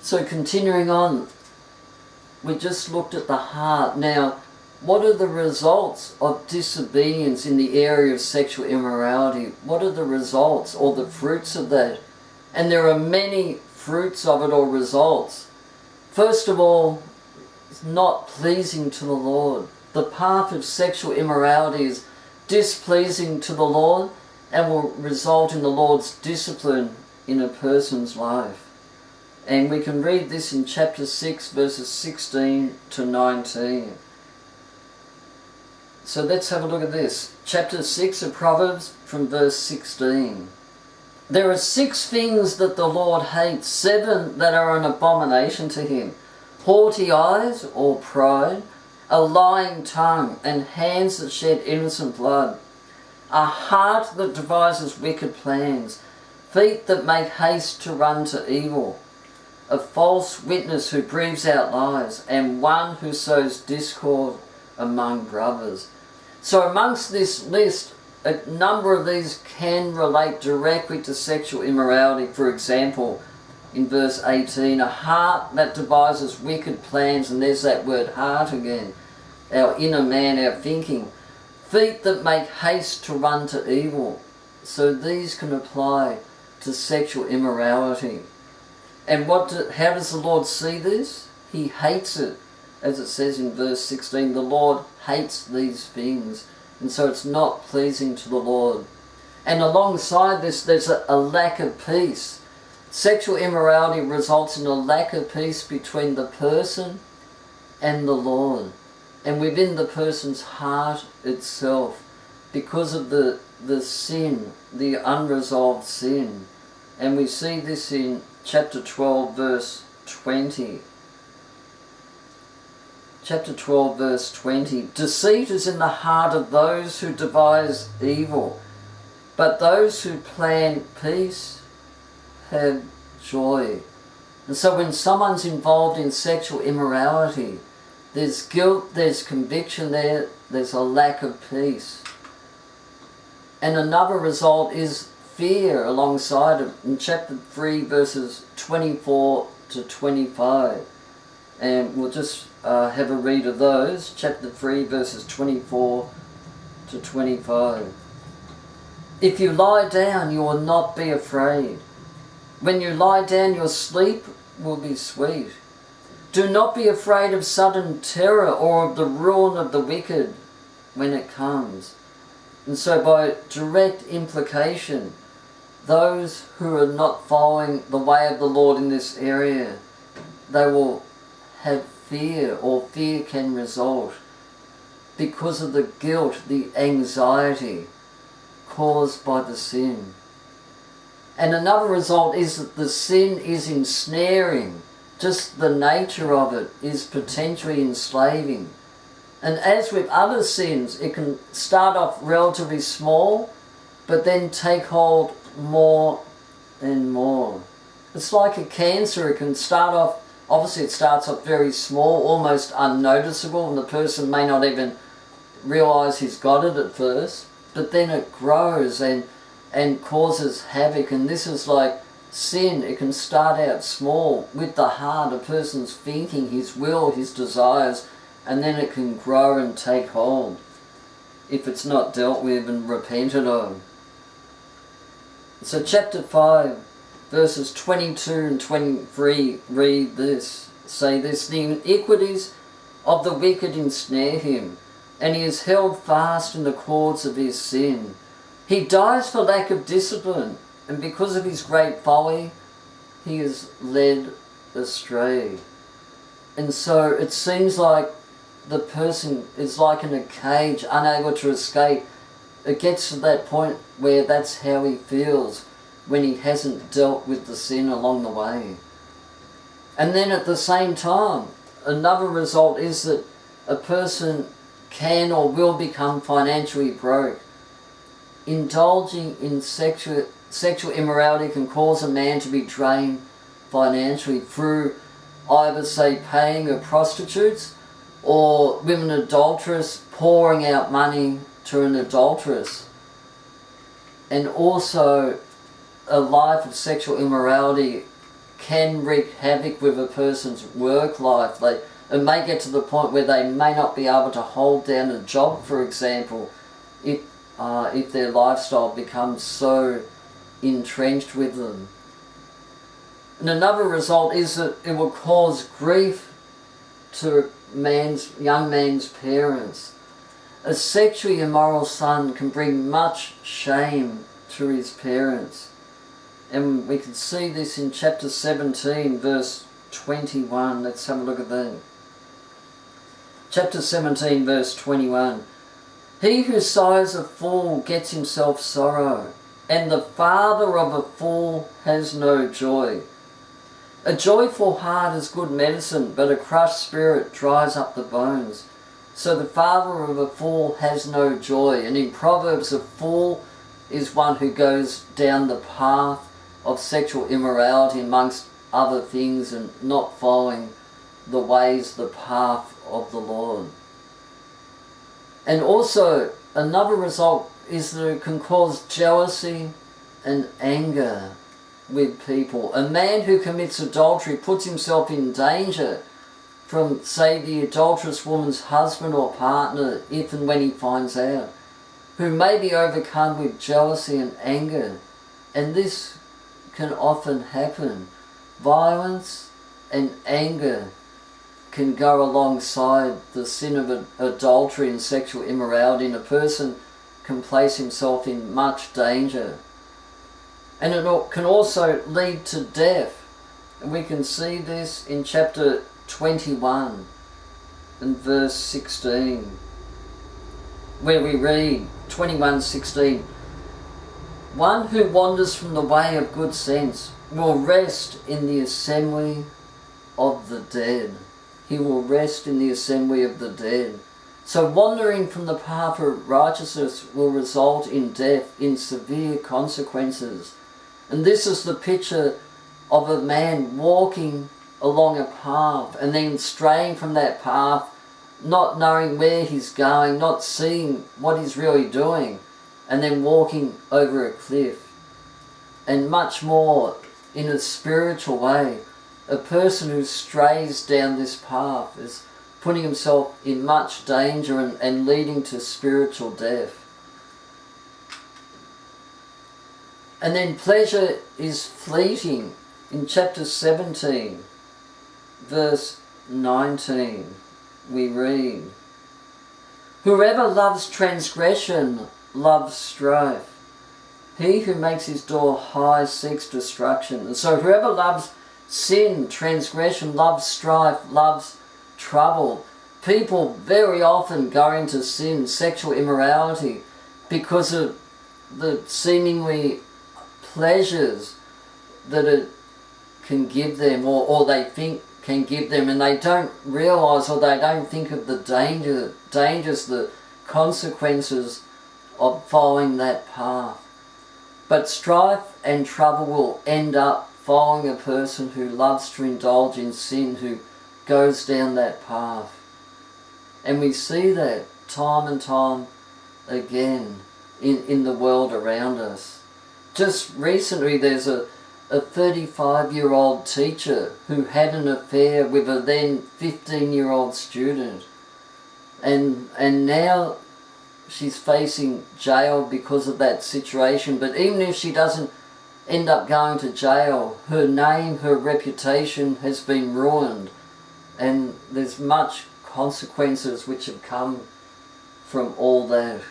So continuing on, we just looked at the heart. Now, what are the results of disobedience in the area of sexual immorality? What are the results or the fruits of that? And there are many fruits of it or results. First of all, it's not pleasing to the Lord. The path of sexual immorality is displeasing to the Lord and will result in the Lord's discipline in a person's life. And we can read this in chapter 6, verses 16 to 19. So let's have a look at this. Chapter 6 of Proverbs from verse 16. There are 6 things that the Lord hates, 7 that are an abomination to him. Haughty eyes or pride, a lying tongue, and hands that shed innocent blood. A heart that devises wicked plans, feet that make haste to run to evil. A false witness who breathes out lies, and one who sows discord among brothers. So amongst this list, a number of these can relate directly to sexual immorality. For example, in verse 18, a heart that devises wicked plans, and there's that word heart again, our inner man, our thinking. Feet that make haste to run to evil. So these can apply to sexual immorality. And how does the Lord see this? He hates it. As it says in verse 16, the Lord hates these things. And so it's not pleasing to the Lord. And alongside this, there's a lack of peace. Sexual immorality results in a lack of peace between the person and the Lord, and within the person's heart itself, because of the sin, the unresolved sin. And we see this in chapter 12, verse 20. Chapter 12, verse 20. Deceit is in the heart of those who devise evil, but those who plan peace have joy. And so when someone's involved in sexual immorality, there's guilt, there's conviction there, there's a lack of peace. And another result is fear alongside it. In chapter 3, verses 24 to 25. And we'll just have a read of those. Chapter 3, verses 24 to 25. If you lie down, you will not be afraid. When you lie down, your sleep will be sweet. Do not be afraid of sudden terror or of the ruin of the wicked when it comes. And so by direct implication, those who are not following the way of the Lord in this area, they will have fear, or fear can result because of the guilt, the anxiety caused by the sin. And another result is that the sin is ensnaring. Just the nature of it is potentially enslaving. And as with other sins, it can start off relatively small, but then take hold more and more. It's like a cancer. It can start off, obviously it starts off very small, almost unnoticeable, and the person may not even realise he's got it at first, but then it grows and causes havoc. And this is like sin. It can start out small with the heart, a person's thinking, his will, his desires, and then it can grow and take hold if it's not dealt with and repented of. So chapter 5, verses 22 and 23 read this, say this: the iniquities of the wicked ensnare him, and he is held fast in the cords of his sin. He dies for lack of discipline, and because of his great folly, he is led astray. And so it seems like the person is like in a cage, unable to escape. It gets to that point where that's how he feels when he hasn't dealt with the sin along the way. And then at the same time, another result is that a person can or will become financially broke. Indulging in sexual immorality can cause a man to be drained financially through either, say, paying of prostitutes, or women adulteress pouring out money to an adulteress. And also a life of sexual immorality can wreak havoc with a person's work life. It may get to the point where they may not be able to hold down a job, for example, if their lifestyle becomes so entrenched with them. And another result is that it will cause grief to young man's parents. A sexually immoral son can bring much shame to his parents. And we can see this in chapter 17, verse 21. Let's have a look at that. Chapter 17, verse 21. He who sighs a fool gets himself sorrow, and the father of a fool has no joy. A joyful heart is good medicine, but a crushed spirit dries up the bones. So the father of a fool has no joy. And in Proverbs, a fool is one who goes down the path of sexual immorality amongst other things and not following the ways, the path of the Lord. And also, another result is that it can cause jealousy and anger with people. A man who commits adultery puts himself in danger from, say, the adulterous woman's husband or partner, if and when he finds out, who may be overcome with jealousy and anger. And this can often happen. Violence and anger can go alongside the sin of adultery and sexual immorality, and a person can place himself in much danger. And it can also lead to death. And we can see this in chapter 21 and verse 16, where we read 21:16, one who wanders from the way of good sense will rest in the assembly of the dead. He will rest in the assembly of the dead. So wandering from the path of righteousness will result in death, in severe consequences. And this is the picture of a man walking along a path and then straying from that path, not knowing where he's going, not seeing what he's really doing, and then walking over a cliff. And much more in a spiritual way, a person who strays down this path is putting himself in much danger and leading to spiritual death. And then pleasure is fleeting. In chapter 17, verse 19, we read, whoever loves transgression loves strife. He who makes his door high seeks destruction. And so whoever loves sin, transgression, loves strife, loves trouble. People very often go into sin, sexual immorality, because of the seemingly pleasures that it can give them, or they think can give them, and they don't realise, or they don't think of the dangers, the consequences of following that path. But strife and trouble will end up following a person who loves to indulge in sin, who goes down that path. And we see that time and time again in the world around us. Just recently there's a 35-year-old teacher who had an affair with a then 15-year-old student. And now she's facing jail because of that situation. But even if she doesn't end up going to jail, her name, her reputation has been ruined. And there's much consequences which have come from all that.